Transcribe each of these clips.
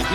Hi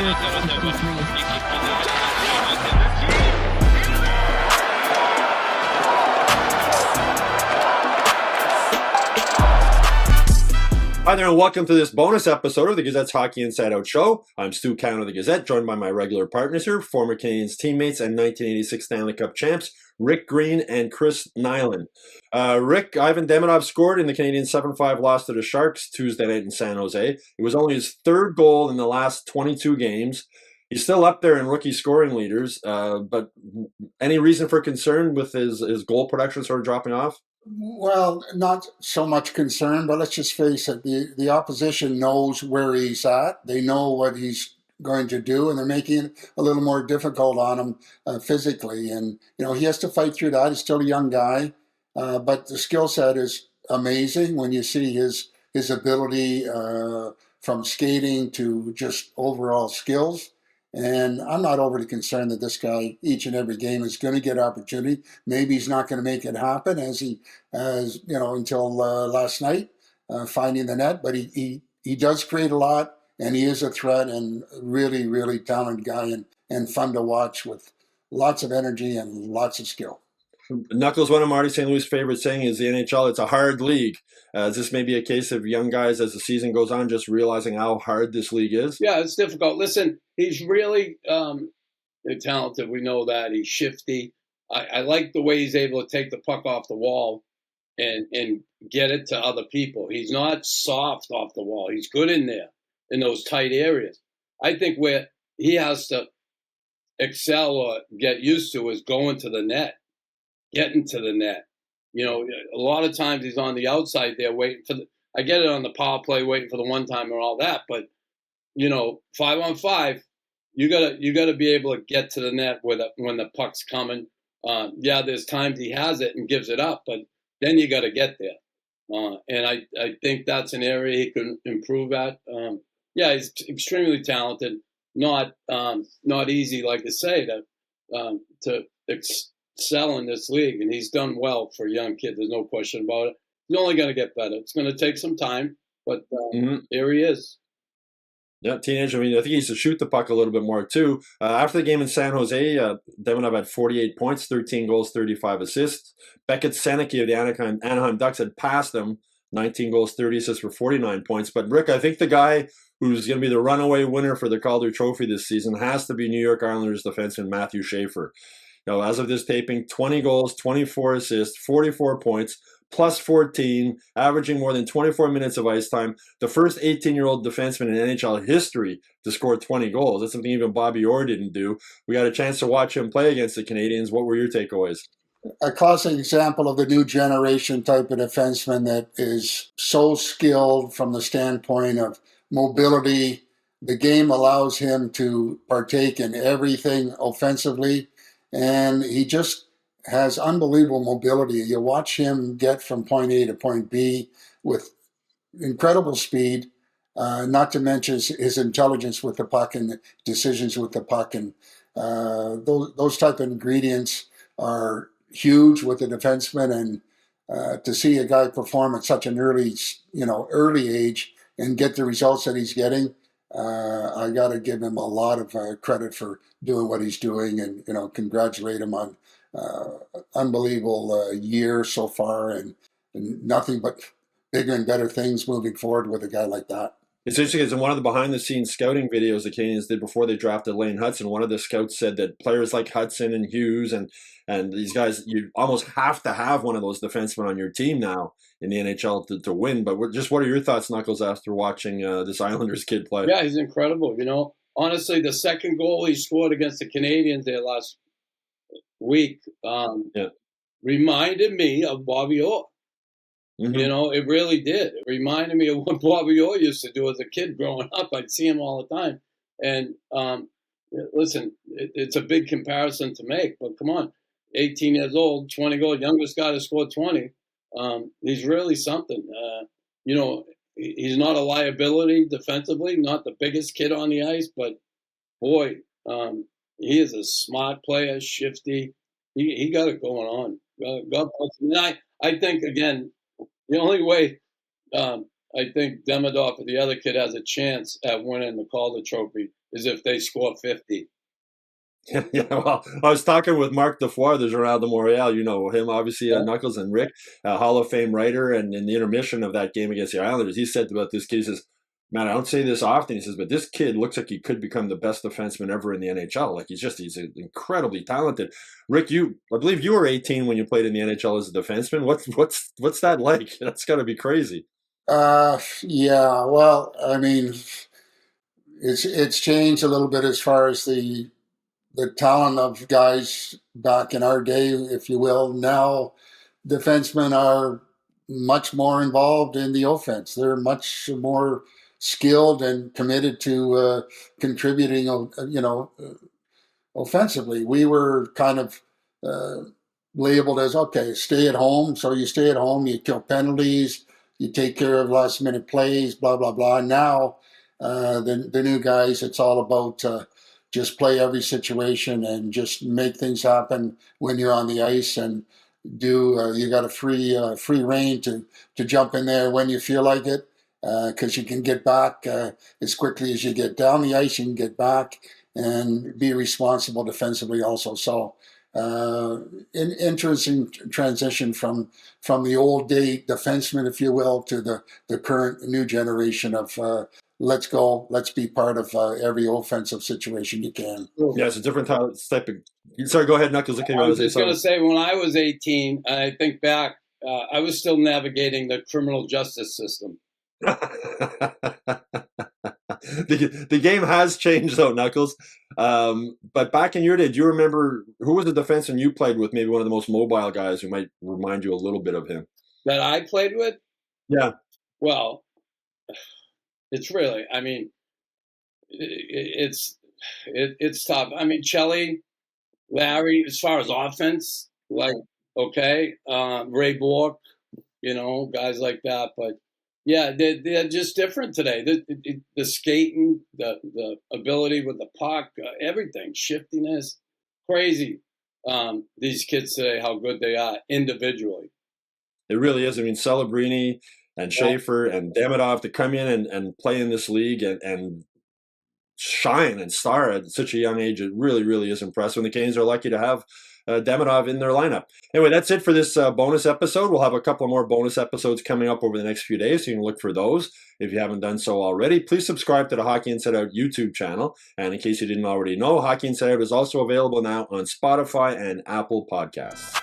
there, and welcome to this bonus episode of the Gazette's Hockey Inside Out Show. I'm Stu Cowan of the Gazette, joined by my regular partners here, former Canadiens teammates and 1986 Stanley Cup champs, Rick Green and Chris Nilan. Rick, Ivan Demidov scored in the Canadiens' 7-5 loss to the Sharks Tuesday night in San Jose. It was only his third goal in the last 22 games. He's still up there in rookie scoring leaders, but any reason for concern with his goal production sort of dropping off? Well, not so much concern, but let's just face it, the opposition knows where he's at. They know what he's going to do, and they're making it a little more difficult on him physically. And, he has to fight through that. He's still a young guy, but the skill set is amazing when you see his ability from skating to just overall skills. And I'm not overly concerned that this guy, each and every game, is going to get opportunity. Maybe he's not going to make it happen until last night, finding the net. But he does create a lot, and he is a threat and really, really talented guy and fun to watch with lots of energy and lots of skill. Knuckles, one of Marty St. Louis' favorite saying is the NHL, it's a hard league. Is this maybe a case of young guys as the season goes on just realizing how hard this league is? Yeah, it's difficult. Listen, he's really talented. We know that. He's shifty. I like the way he's able to take the puck off the wall and get it to other people. He's not soft off the wall. He's good in there, in those tight areas. I think where he has to excel or get used to is going to the net. Getting to the net. A lot of times he's on the outside there waiting for I get it on the power play, waiting for the one time and all that, but 5-on-5, you gotta be able to get to the net when the puck's coming. There's times he has it and gives it up, but then you gotta get there. And I think that's an area he can improve at. He's extremely talented. Not easy, like to say, to excel in this league, and he's done well for a young kid. There's no question about it. He's only going to get better. It's going to take some time, but here he is. Yeah, teenager. I think he used to shoot the puck a little bit more too. After the game in San Jose, Demidov had 48 points, 13 goals, 35 assists. Beckett Seneke of the Anaheim Ducks had passed him, 19 goals, 30 assists for 49 points. But Rick, I think the guy who's going to be the runaway winner for the Calder Trophy this season has to be New York Islanders defenseman Matthew Schaefer. As of this taping, 20 goals, 24 assists, 44 points, plus 14, averaging more than 24 minutes of ice time. The first 18-year-old defenseman in NHL history to score 20 goals. That's something even Bobby Orr didn't do. We got a chance to watch him play against the Canadiens. What were your takeaways? A classic example of the new generation type of defenseman that is so skilled from the standpoint of mobility. The game allows him to partake in everything offensively. And he just has unbelievable mobility. You watch him get from point A to point B with incredible speed, not to mention his intelligence with the puck and decisions with the puck. And those type of ingredients are huge with the defenseman. And to see a guy perform at such an early age and get the results that he's getting, I got to give him a lot of credit for doing what he's doing, and congratulate him on unbelievable year so far, and nothing but bigger and better things moving forward with a guy like that. It's interesting because in one of the behind-the-scenes scouting videos the Canadiens did before they drafted Lane Hutson, one of the scouts said that players like Hudson and Hughes and these guys, you almost have to have one of those defensemen on your team now in the NHL to win. But what are your thoughts, Knuckles, after watching this Islanders kid play? Yeah, he's incredible. Honestly, the second goal he scored against the Canadiens there last week reminded me of Bobby Orr. Mm-hmm. It really did. It reminded me of what Bobby Orr used to do as a kid growing up. I'd see him all the time. And listen, it's a big comparison to make, but come on. 18 years old, 20 goals, youngest guy to score 20. He's really something. He's not a liability defensively, not the biggest kid on the ice, but boy, he is a smart player, shifty. He got it going on. God bless him. And I think, again, the only way I think Demidov or the other kid has a chance at winning the Calder Trophy is if they score 50. Yeah, well, I was talking with Mark Defoy, the Journal de Montréal. You know him, obviously, Knuckles, and Rick, a Hall of Fame writer. And in the intermission of that game against the Islanders, he said about this kid, he says, man, I don't say this often. He says, but this kid looks like he could become the best defenseman ever in the NHL. Like he's incredibly talented. Rick, I believe you were 18 when you played in the NHL as a defenseman. What's that like? That's got to be crazy. Yeah. Well, I mean, it's changed a little bit as far as the talent of guys back in our day, if you will. Now, defensemen are much more involved in the offense. They're much more skilled and committed to contributing, offensively. We were kind of labeled as, okay, stay at home. So you stay at home, you kill penalties, you take care of last minute plays, blah, blah, blah. Now, the new guys, it's all about just play every situation and just make things happen when you're on the ice, and you got a free reign to jump in there when you feel like it, because you can get back as quickly as you get down the ice. You can get back and be responsible defensively also. So an interesting transition from the old day defenseman, if you will, to the current new generation of let's go, let's be part of every offensive situation you can. Yeah, it's a different type of. Sorry, go ahead, Knuckles. I was just going to say, when I was 18, I think back, I was still navigating the criminal justice system. The game has changed, though, Knuckles. But back in your day, do you remember who was the defenseman you played with? Maybe one of the most mobile guys who might remind you a little bit of him. That I played with? Yeah. Well, it's really, I mean, it's tough. I mean, Chelly, Larry, as far as offense, like, okay, Ray Bork, guys like that. But yeah, they're just different today. The skating, the ability with the puck, everything, shiftiness, crazy. These kids today, how good they are individually. It really is. I mean, Celebrini and Schaefer and Demidov to come in and play in this league and shine and star at such a young age, it really, really is impressive. And the Canadiens are lucky to have Demidov in their lineup. Anyway, that's it for this bonus episode. We'll have a couple more bonus episodes coming up over the next few days, so you can look for those if you haven't done so already. Please subscribe to the Hockey Inside Out YouTube channel. And in case you didn't already know, Hockey Inside Out is also available now on Spotify and Apple Podcasts.